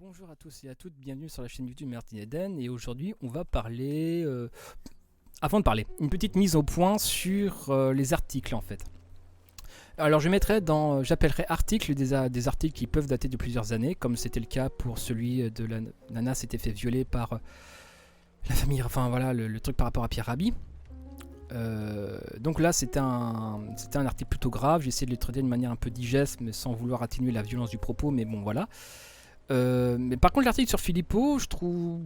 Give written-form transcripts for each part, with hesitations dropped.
Bonjour à tous et à toutes, bienvenue sur la chaîne YouTube Martin Eden et aujourd'hui on va parler, avant de parler, une petite mise au point sur les articles en fait. Alors je mettrai j'appellerai articles des articles qui peuvent dater de plusieurs années, comme c'était le cas pour celui de la nana s'était fait violer par la famille, enfin voilà le truc par rapport à Pierre Rabhi. Donc là c'était un article plutôt grave, j'ai essayé de le traiter de manière un peu digeste mais sans vouloir atténuer la violence du propos, mais bon voilà. Mais par contre l'article sur Philippot, je trouve...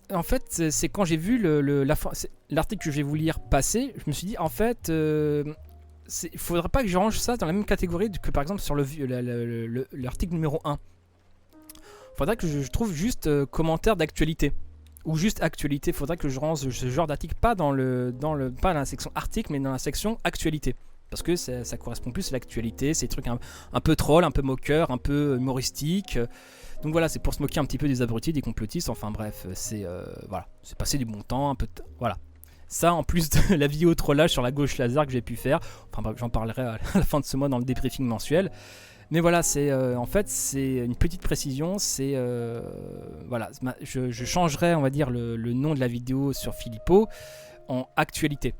En fait, c'est quand j'ai vu l'article que je vais vous lire passer, je me suis dit, en fait, il faudrait pas que je range ça dans la même catégorie que par exemple sur l'article numéro 1. Il faudrait que je trouve juste commentaire d'actualité. Ou juste actualité, il faudrait que je range ce genre d'article pas pas dans la section article, mais dans la section actualité. Parce que ça correspond plus à l'actualité, c'est des trucs un peu troll, un peu moqueur, un peu humoristique. Donc voilà, c'est pour se moquer un petit peu des abrutis, des complotistes, enfin bref, voilà, c'est passer du bon temps, un peu voilà. Ça en plus de la vidéo trollage sur la gauche laser que j'ai pu faire, enfin bref, j'en parlerai à la fin de ce mois dans le débriefing mensuel. Mais voilà, en fait c'est une petite précision, voilà, je changerai on va dire le nom de la vidéo sur Philippot en actualité.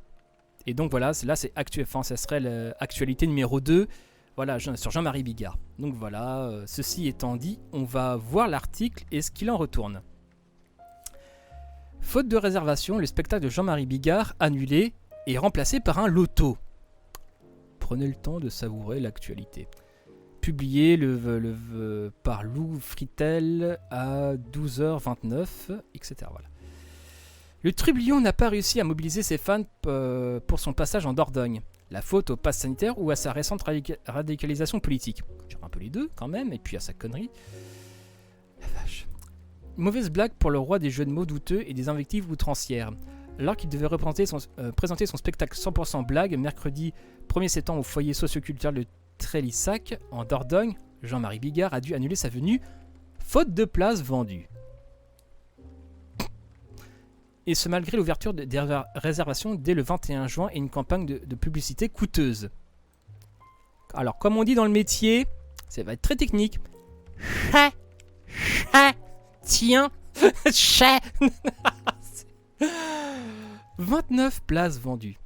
Et donc voilà, là c'est ça serait l'actualité numéro 2, voilà, sur Jean-Marie Bigard. Donc voilà, ceci étant dit, on va voir l'article et ce qu'il en retourne. Faute de réservation, le spectacle de Jean-Marie Bigard annulé et remplacé par un loto. Prenez le temps de savourer l'actualité. Publié par Lou Fritel à 12h29, etc. Voilà. Le trublion n'a pas réussi à mobiliser ses fans pour son passage en Dordogne. La faute au pass sanitaire ou à sa récente radicalisation politique. Je dirais un peu les deux quand même, et puis à sa connerie. La vache. Mauvaise blague pour le roi des jeux de mots douteux et des invectives outrancières. Alors qu'il devait présenter son spectacle 100% blague mercredi 1er septembre au foyer socioculturel de Trélissac, en Dordogne, Jean-Marie Bigard a dû annuler sa venue, faute de places vendues. Et ce malgré l'ouverture des réservations dès le 21 juin et une campagne de publicité coûteuse. Alors, comme on dit dans le métier, ça va être très technique. Tiens, 29 places vendues.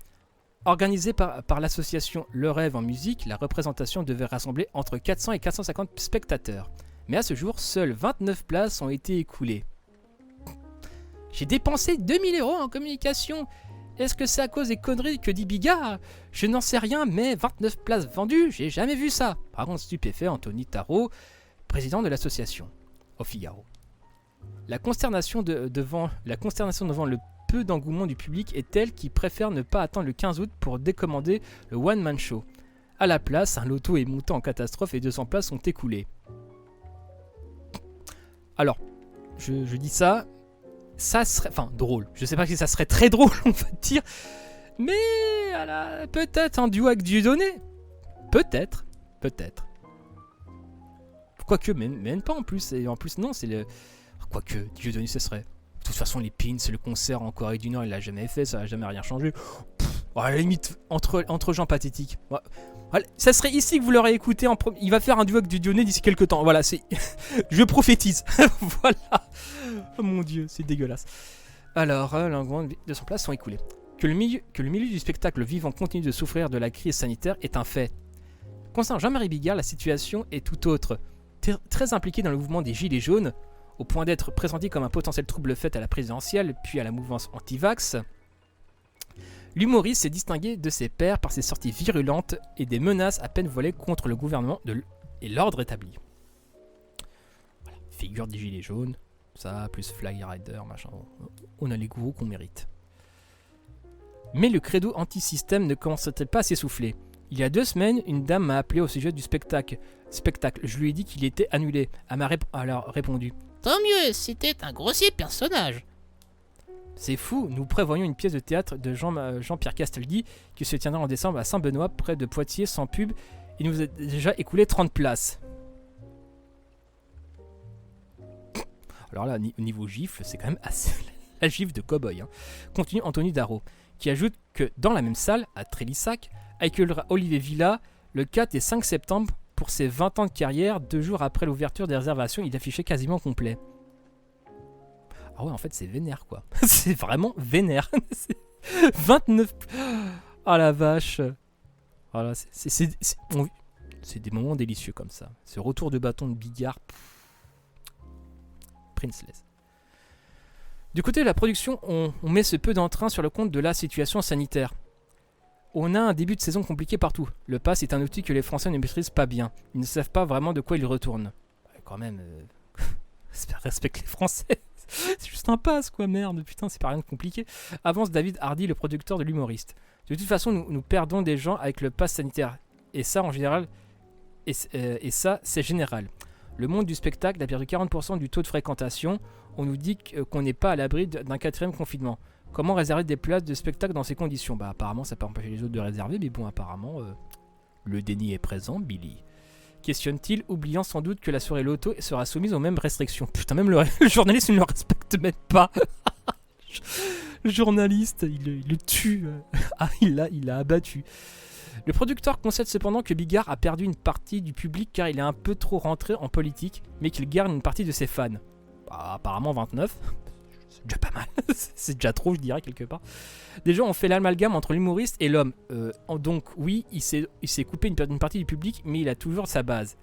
Organisée par l'association Le Rêve en musique, la représentation devait rassembler entre 400 et 450 spectateurs. Mais à ce jour, seules 29 places ont été écoulées. J'ai dépensé 2000 € en communication. Est-ce que c'est à cause des conneries que dit Bigard? Je n'en sais rien, mais 29 places vendues, j'ai jamais vu ça. Par contre, stupéfait, Anthony Tarot, président de l'association, au Figaro. La consternation devant le peu d'engouement du public est telle qu'il préfère ne pas attendre le 15 août pour décommander le one-man show. À la place, un loto est monté en catastrophe et 200 places sont écoulées. Alors, je dis ça... Ça serait, enfin drôle, je sais pas si ça serait très drôle on va dire, mais voilà, peut-être un duo avec Dieudonné, peut-être, quoique même pas en plus, et en plus non c'est le, quoique Dieudonné ce serait, de toute façon les pins, le concert en Corée du Nord il l'a jamais fait, ça a jamais rien changé, à la limite entre gens pathétiques, ouais. Ça serait ici que vous l'aurez écouté, il va faire un duo avec Dieudonné d'ici quelques temps, voilà c'est, je prophétise, voilà. Oh mon dieu, c'est dégueulasse. Alors, l'engouement de son place sont écoulés. Que le milieu du spectacle vivant continue de souffrir de la crise sanitaire est un fait. Concernant Jean-Marie Bigard, la situation est tout autre. Très impliqué dans le mouvement des Gilets jaunes, au point d'être présenté comme un potentiel trouble fait à la présidentielle, puis à la mouvance anti-vax, l'humoriste s'est distingué de ses pairs par ses sorties virulentes et des menaces à peine voilées contre le gouvernement et l'ordre établi. Voilà, figure des Gilets jaunes. Ça, plus Fly Rider, machin. On a les gourous qu'on mérite. Mais le credo anti-système ne commençait-il pas à s'essouffler? Il y a 2 semaines, une dame m'a appelé au sujet du spectacle. Je lui ai dit qu'il était annulé. Elle m'a alors répondu: Tant mieux, c'était un grossier personnage. C'est fou, nous prévoyons une pièce de théâtre de Jean-Pierre Castaldi qui se tiendra en décembre à Saint-Benoît, près de Poitiers, sans pub. Il nous a déjà écoulé 30 places. Alors là, au niveau gifle, c'est quand même assez la gifle de cow-boy. Hein. Continue Anthony Darro, qui ajoute que dans la même salle, à Trélissac, accueillera Olivier Villa le 4 et 5 septembre pour ses 20 ans de carrière, 2 jours après l'ouverture des réservations, il affichait quasiment complet. Ah ouais, en fait, c'est vénère, quoi. C'est vraiment vénère. 29... Ah la vache. Voilà, c'est des moments délicieux comme ça. Ce retour de bâton de Bigard. Princeless. Du côté de la production, on met ce peu d'entrain sur le compte de la situation sanitaire. On a un début de saison compliqué partout. Le pass est un outil que les Français ne maîtrisent pas bien. Ils ne savent pas vraiment de quoi ils retournent. Quand même, respecte les Français. C'est juste un pass, quoi, merde. Putain, c'est pas rien de compliqué. Avance David Hardy, le producteur de l'humoriste. De toute façon, nous perdons des gens avec le pass sanitaire. Et ça, en général, et ça, c'est général. Le monde du spectacle a perdu 40% du taux de fréquentation. On nous dit qu'on n'est pas à l'abri d'un 4e confinement. Comment réserver des places de spectacle dans ces conditions ? Bah apparemment ça peut empêcher les autres de réserver, mais bon apparemment le déni est présent, Billy. Questionne-t-il, oubliant sans doute que la soirée loto sera soumise aux mêmes restrictions. Putain, même le journaliste ne le respecte même pas. Le journaliste, il le tue. Ah, il l'a abattu. Le producteur concède cependant que Bigard a perdu une partie du public car il est un peu trop rentré en politique, mais qu'il garde une partie de ses fans. Bah, apparemment 29. C'est déjà pas mal. C'est déjà trop, je dirais, quelque part. Des gens ont fait l'amalgame entre l'humoriste et l'homme. Donc oui, il s'est coupé une partie du public, mais il a toujours sa base.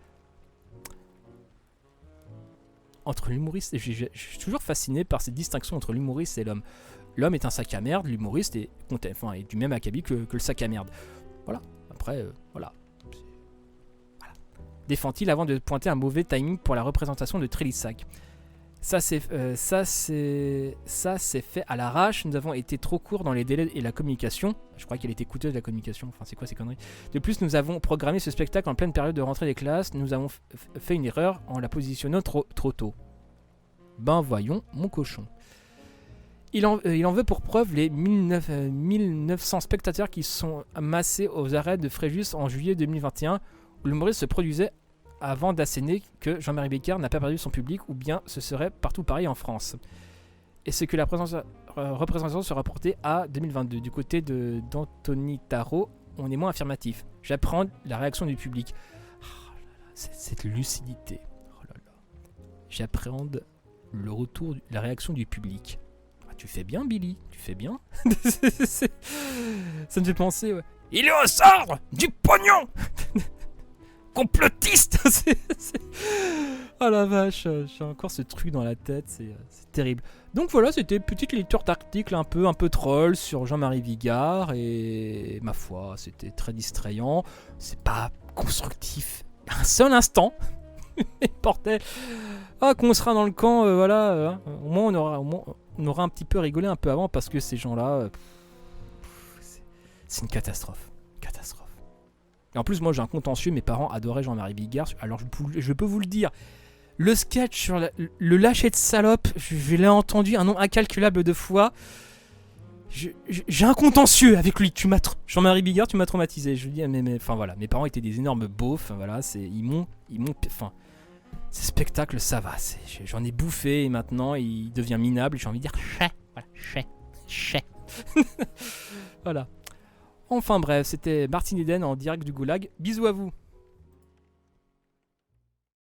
Entre l'humoriste... Je suis toujours fasciné par cette distinction entre l'humoriste et l'homme. L'homme est un sac à merde, l'humoriste est du même acabit que le sac à merde. Voilà. Après, voilà. Défend-il avant de pointer un mauvais timing pour la représentation de Trélissac. Ça c'est fait à l'arrache. Nous avons été trop courts dans les délais et la communication. Je crois qu'elle était coûteuse la communication. Enfin, c'est quoi ces conneries ? De plus, nous avons programmé ce spectacle en pleine période de rentrée des classes. Nous avons fait une erreur en la positionnant trop tôt. Ben voyons, mon cochon. Il en veut pour preuve les 1900 spectateurs qui sont amassés aux arrêts de Fréjus en juillet 2021, où l'humoriste se produisait avant d'asséner que Jean-Marie Bigard n'a pas perdu son public, ou bien ce serait partout pareil en France. Et ce que la représentation se rapportait à 2022. Du côté d'Anthony Tarot, on est moins affirmatif. J'apprends la réaction du public. Oh là là, cette lucidité. Oh là là. J'appréhende le retour, la réaction du public. Ah, tu fais bien, Billy, tu fais bien. Ça me fait penser, ouais. Il est au centre du pognon. Complotiste. Oh la vache, j'ai encore ce truc dans la tête, c'est terrible. Donc voilà, c'était une petite lecture d'article un peu troll sur Jean-Marie Bigard, et ma foi, c'était très distrayant. C'est pas constructif un seul instant. Portait qu'on sera dans le camp, voilà. Au moins on aura un petit peu rigolé un peu avant, parce que ces gens-là, c'est une catastrophe. Et en plus, moi j'ai un contentieux, mes parents adoraient Jean-Marie Bigard. Alors je peux vous le dire, le sketch sur le lâcher de salope, je l'ai entendu un nombre incalculable de fois. J'ai un contentieux avec lui. Jean-Marie Bigard, tu m'as traumatisé. Je dis, mais enfin voilà, mes parents étaient des énormes beaufs. Voilà, ils m'ont, enfin, ces spectacles, ça va. J'en ai bouffé et maintenant il devient minable. J'ai envie de dire, chais. Voilà. Enfin bref, c'était Martin Eden en direct du Goulag. Bisous à vous.